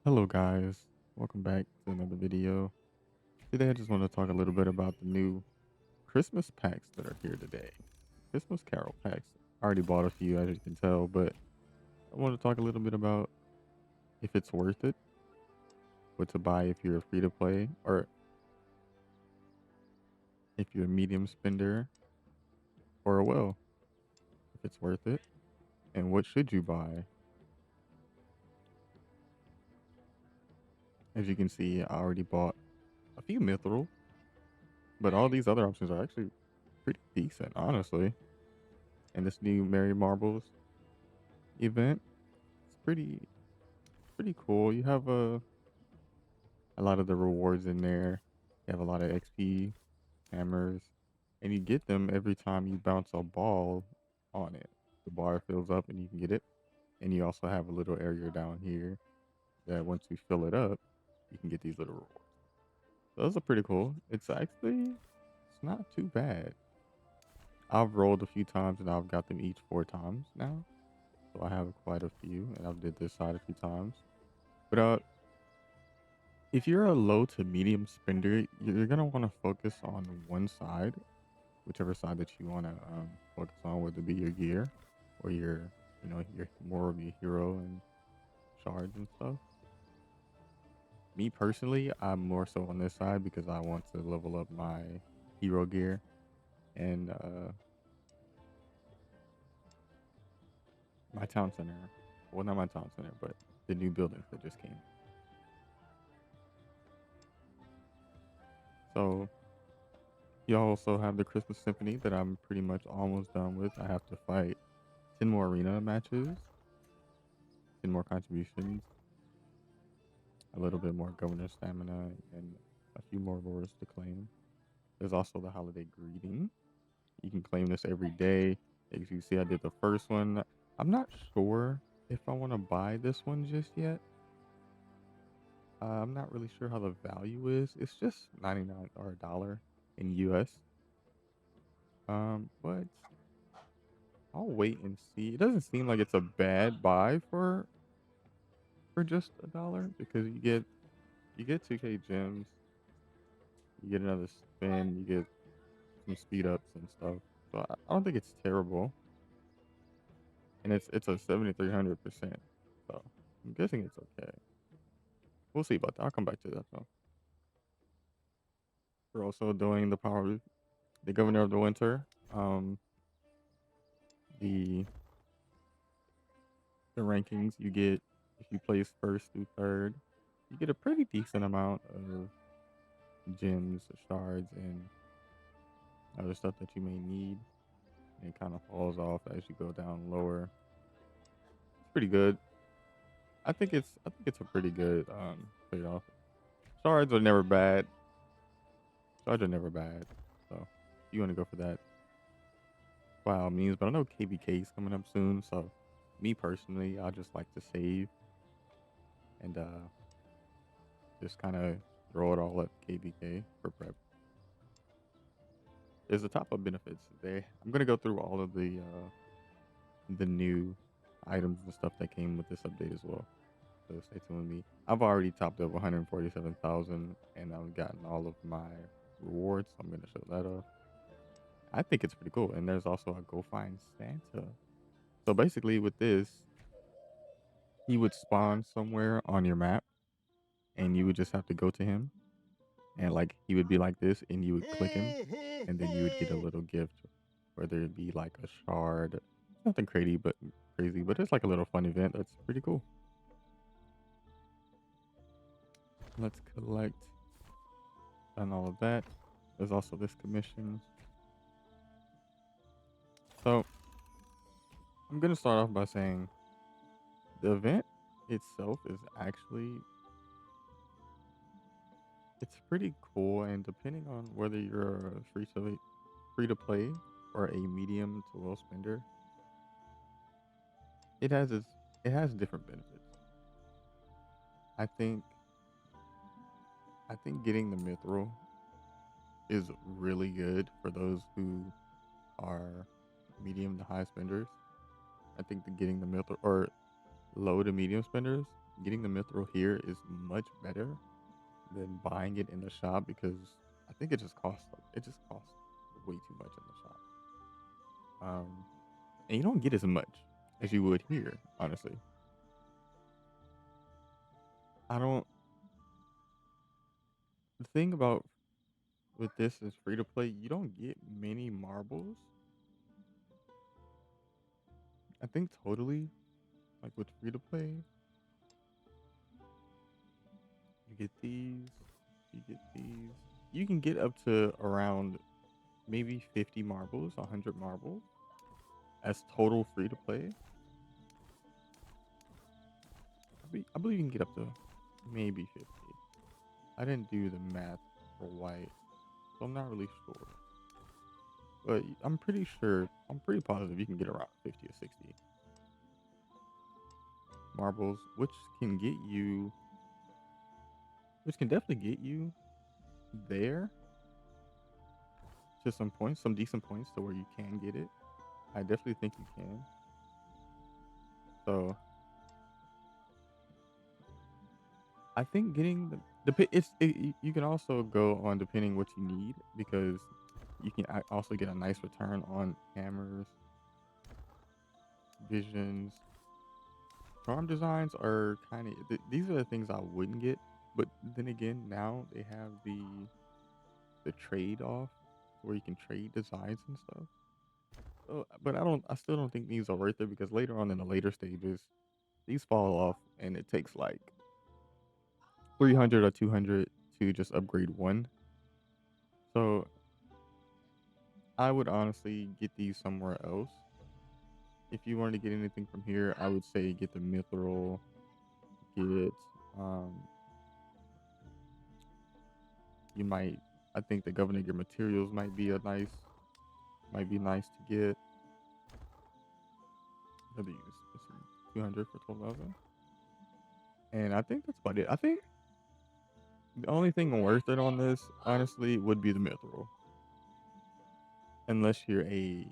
Hello guys, welcome back to another video. Today I just want to talk a little bit about the new Christmas packs that are here today. Christmas Carol packs. I already bought a few as you can tell, but I want to talk a little bit about if it's worth it, what to buy if you're a free to play, or if you're a medium spender, or well, if it's worth it, and what should you buy. As you can see, I already bought a few mithril, but all these other options are actually pretty decent, honestly. And this new Merry Marbles event, it's pretty cool. You have a lot of the rewards in there. You have a lot of XP, hammers, and you get them every time you bounce a ball on it. The bar fills up and you can get it. And you also have a little area down here that once you fill it up, you can get these little rewards. So those are pretty cool. It's not too bad. I've rolled a few times and I've got them each 4 times now. So I have quite a few and I've did this side a few times. But if you're a low to medium spender, you're gonna want to focus on one side, whichever side that you want to focus on, whether it be your gear or your more of your hero and shards and stuff. Me personally, I'm more so on this side because I want to level up my hero gear and my town center. Well, not my town center, but the new buildings that just came. So you also have the Christmas Symphony that I'm pretty much almost done with. I have to fight 10 more arena matches, 10 more contributions, a little bit more governor stamina, and a few more lures to claim. There's also the holiday greeting. You can claim this every day. As you see, I did the first one. I'm not sure if I want to buy this one just yet. I'm not really sure how the value is. It's just 99 or $1 in US. But I'll wait and see. It doesn't seem like it's a bad buy for just $1 because you get 2K gems, you get another spin, you get some speed ups and stuff. So I don't think it's terrible, and it's a 7300%. So I'm guessing it's okay. We'll see about that. I'll come back to that though. We're also doing the Governor of the Winter. The the rankings you get if you place first through third, you get a pretty decent amount of gems, shards, and other stuff that you may need. And it kind of falls off as you go down lower. It's pretty good. I think it's a pretty good trade off. Shards are never bad. Shards are never bad. So if you want to go for that, by all means. But I know KBK is coming up soon, so me personally, I just like to save and just kind of throw it all at KBK for prep. There's the top up benefits. I'm gonna go through all of the new items and stuff that came with this update as well. So stay tuned with me. I've already topped up 147,000 and I've gotten all of my rewards. So I'm gonna show that off. I think it's pretty cool. And there's also a go find Santa. So basically with this, he would spawn somewhere on your map and you would just have to go to him and like he would be like this and you would click him and then you would get a little gift, whether it be like a shard, nothing crazy, but it's like a little fun event that's pretty cool. Let's collect. Done all of that. There's also this commission. So I'm gonna start off by saying the event itself is actually it's pretty cool, and depending on whether you're a free to play or a medium to low spender, it has its it has different benefits. I think I think getting the mithril is really good for those who are medium to high spenders. I think that getting the mithril or low to medium spenders getting the mithril here is much better than buying it in the shop because I think it just costs way too much in the shop. Um, and you don't get as much as you would here, honestly. I don't. The thing about with this is free to play. You don't get many marbles. I think totally like with free to play, you get these, you get these. You can get up to around maybe 50 marbles, 100 marbles as total free to play. I believe you can get up to maybe 50. I didn't do the math for white, so I'm not really sure. But I'm pretty sure, I'm pretty positive you can get around 50 or 60 marbles, which can definitely get you there to some points, some decent points to where you can get it. I definitely think you can. So I think getting you can also go on depending what you need because you can also get a nice return on hammers, visions. Charm designs are kind of these are the things I wouldn't get, but then again, now they have the trade off where you can trade designs and stuff. So, but I still don't think these are worth it because later on in the later stages, these fall off and it takes like 300 or 200 to just upgrade one. So I would honestly get these somewhere else. If you wanted to get anything from here, I would say get the mithril, get um you might I think the governor gear materials might be nice to get. What are these? Let's see, 200 for 12,000. And I think that's about it. I think the only thing worth it on this, honestly, would be the mithril. Unless you're a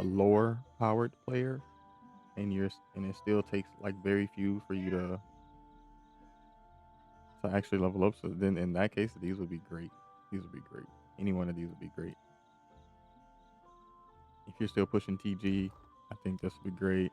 lower powered player and it still takes like very few for you to actually level up. So then in that case, these would be great. These would be great. Any one of these would be great. If you're still pushing TG, I think this would be great.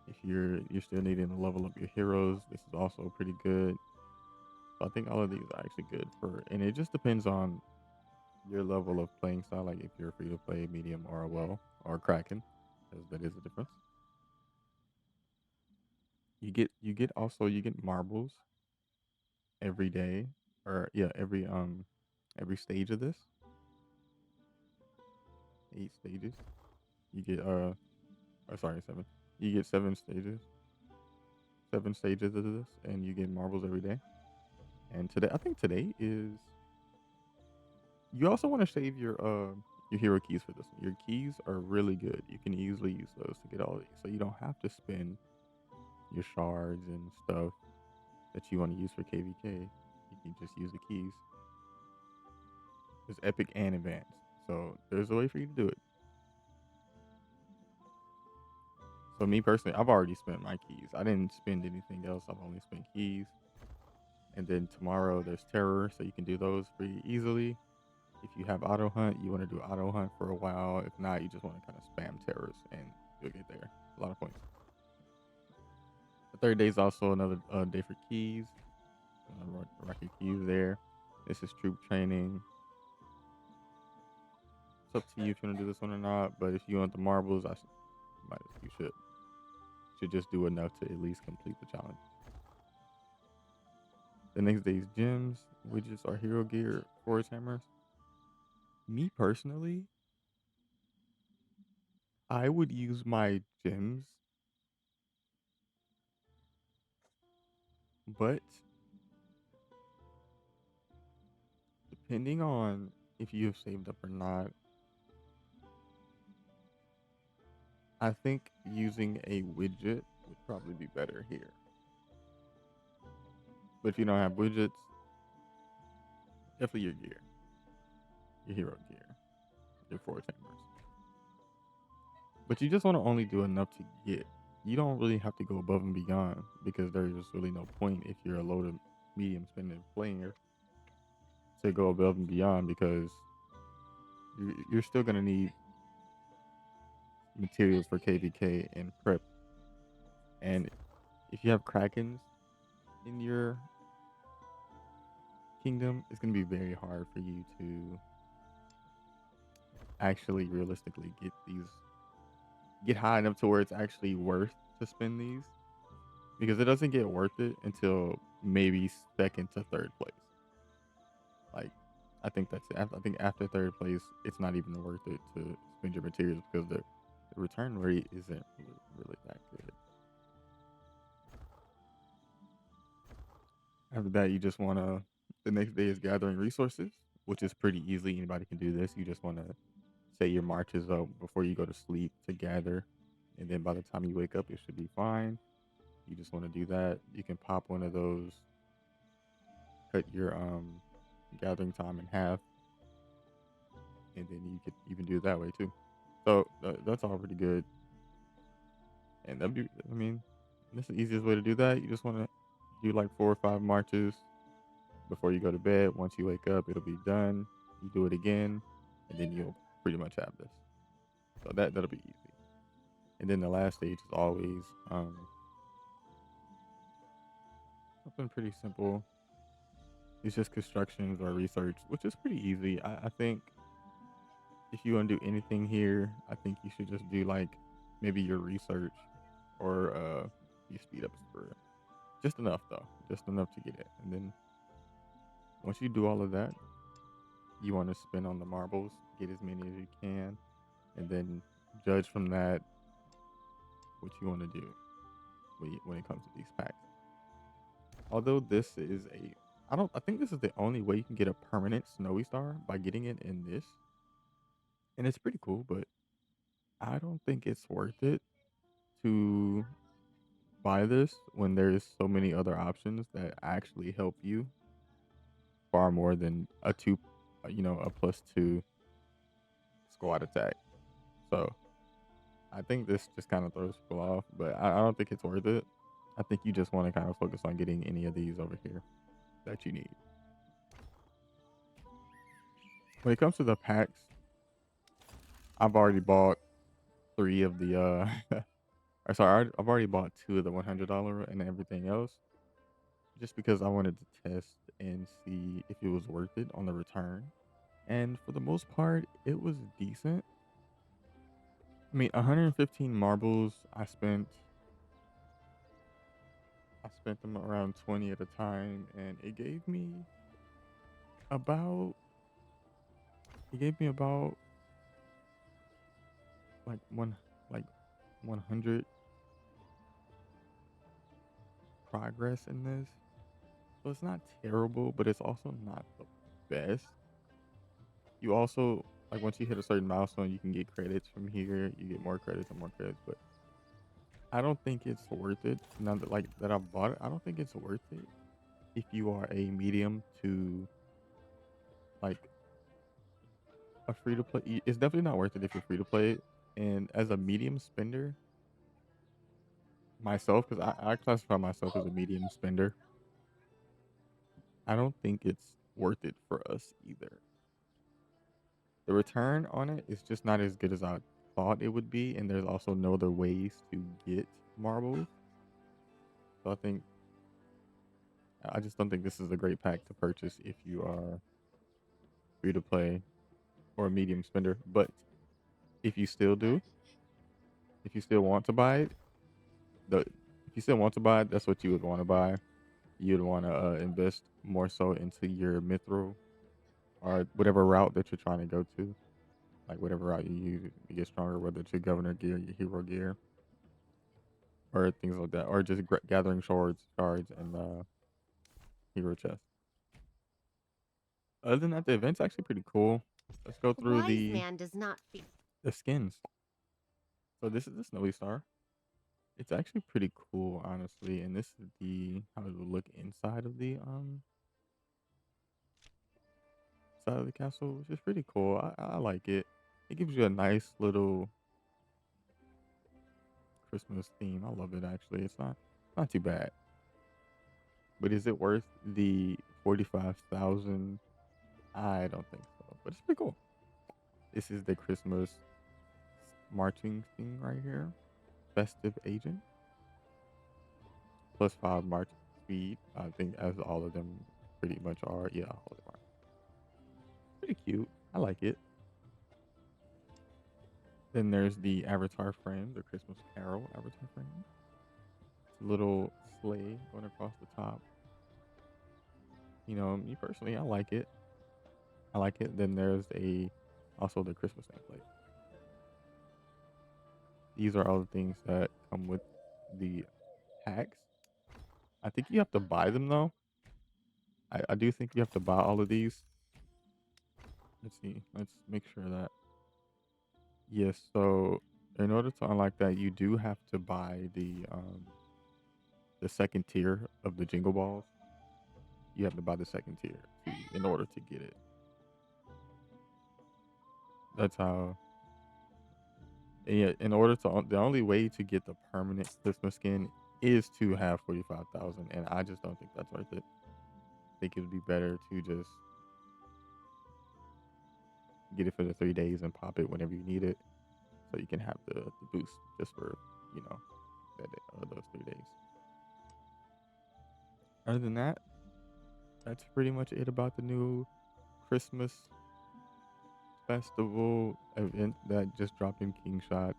If you're still needing to level up your heroes, this is also pretty good. So I think all of these are actually good for, and it just depends on your level of playing style. Like if you're free to play, medium, or a well, or Kraken, because that is a difference. You get marbles every day, or yeah, every stage of this 8 stages. You get or sorry, seven. You get 7 stages of this, and you get marbles every day. And today, I think today is. You also want to save your hero keys for this one. Your keys are really good. You can easily use those to get all these, so you don't have to spend your shards and stuff that you want to use for KVK. You can just use the keys. It's epic and advanced, so there's a way for you to do it. So me personally, I've already spent my keys. I didn't spend anything else. I've only spent keys. And then tomorrow there's terror, so you can do those pretty easily. If you have auto hunt, you want to do auto hunt for a while. If not, you just want to kind of spam terrors and you'll get there. A lot of points. The third day is also another day for keys. Rock your keys there. This is troop training. It's up to you if you want to do this one or not. But if you want the marbles, you should just do enough to at least complete the challenge. The next day's gems, widgets, or hero gear, forest hammers. Me personally, I would use my gems, but depending on if you have saved up or not, I think using a widget would probably be better here. But if you don't have widgets, definitely your gear, your hero gear, your forest hammers. But you just want to only do enough to get you don't really have to go above and beyond because there's really no point if you're a low to medium spending player to go above and beyond because you're still gonna need materials for KVK and prep. And if you have Krakens in your kingdom, it's gonna be very hard for you to actually realistically get high enough to where it's actually worth to spend these because it doesn't get worth it until maybe second to third place. Like, I think that's it. I think after third place, it's not even worth it to spend your materials because the return rate isn't really that good. After that, you just want to, the next day is gathering resources, which is pretty easy. Anybody can do this. You just want to say your marches up before you go to sleep to gather. And then by the time you wake up, it should be fine. You just want to do that. You can pop one of those, cut your gathering time in half, and then you could even do it that way too. So that's all pretty good. And that'd be, I mean, that's the easiest way to do that. You just want to do like 4 or 5 marches before you go to bed. Once you wake up, it'll be done. You do it again, and then you'll pretty much have this. So that'll be easy. And then the last stage is always something pretty simple. It's just constructions or research, which is pretty easy. I think if you want to do anything here, I think you should just do like maybe your research or your speed ups for just enough though, just enough to get it. And then once you do all of that, you want to spin on the marbles, get as many as you can, and then judge from that what you want to do when it comes to these packs. Although this is I think this is the only way you can get a permanent snowy star by getting it in this, and it's pretty cool. But I don't think it's worth it to buy this when there's so many other options that actually help you far more than a two, a +2 squad attack. So I think this just kind of throws people off, but I don't think it's worth it. I think you just want to kind of focus on getting any of these over here that you need. When it comes to the packs, I've already bought 3 of the or sorry, I've already bought 2 of the $100 and everything else just because I wanted to test and see if it was worth it on the return. And for the most part, it was decent. I mean, 115 marbles, I spent them around 20 at a time and about it gave me about like like 100 progress in this. So it's not terrible, but it's also not the best. You also like once you hit a certain milestone, you can get credits from here. You get more credits and more credits, but I don't think it's worth it. Now that that I bought it, I don't think it's worth it if you are a medium to like a free to play. It's definitely not worth it if you're free to play. And as a medium spender, myself, because I classify myself as a medium spender, I don't think it's worth it for us either. The return on it is just not as good as I thought it would be, and there's also no other ways to get marbles. So I just don't think this is a great pack to purchase if you are free to play or a medium spender. But if you still do, if you still want to buy it, the if you still want to buy it, that's what you would want to buy. You'd want to invest more so into your mithril or whatever route that you're trying to go to, like whatever route you use to get stronger, whether it's your governor gear, your hero gear, or things like that, or just gathering shards, and hero chest. Other than that, the event's actually pretty cool. Let's go through Wise man does not fear. the skins. So this is the snowy star. It's actually pretty cool, honestly, and this is the how it would look inside of the side of the castle, which is pretty cool. I like it. It gives you a nice little Christmas theme. I love it actually. It's not too bad. But is it worth the 45,000? I don't think so. But it's pretty cool. This is the Christmas marching thing right here. Festive agent. +5 march speed. I think as all of them pretty much are. Yeah, all of them are. Pretty cute. I like it. Then there's the avatar frame, the Christmas Carol avatar frame. It's a little sleigh going across the top. You know, me personally, I like it. I like it. Then there's also the Christmas nameplate. These are all the things that come with the packs. I think you have to buy them though. I do think you have to buy all of these. Let's see. Let's make sure that yes. So in order to unlock that, you do have to buy the second tier of the Jingle Balls. You have to buy the second tier in order to get it. That's how. Yeah, in order to the only way to get the permanent Christmas skin is to have 45,000, and I just don't think that's worth it. I think it would be better to just get it for the 3 days and pop it whenever you need it, so you can have the boost just for you know those 3 days. Other than that, that's pretty much it about the new Christmas festival event that just dropped in Kingshot.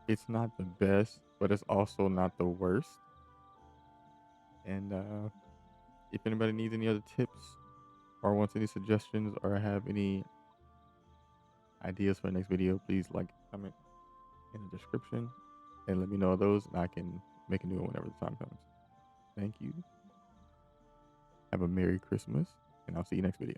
It's not the best, but it's also not the worst. And if anybody needs any other tips or wants any suggestions or have any ideas for the next video, please like, comment in the description and let me know those, and I can make a new one whenever the time comes. Thank you. Have a Merry Christmas, and I'll see you next video.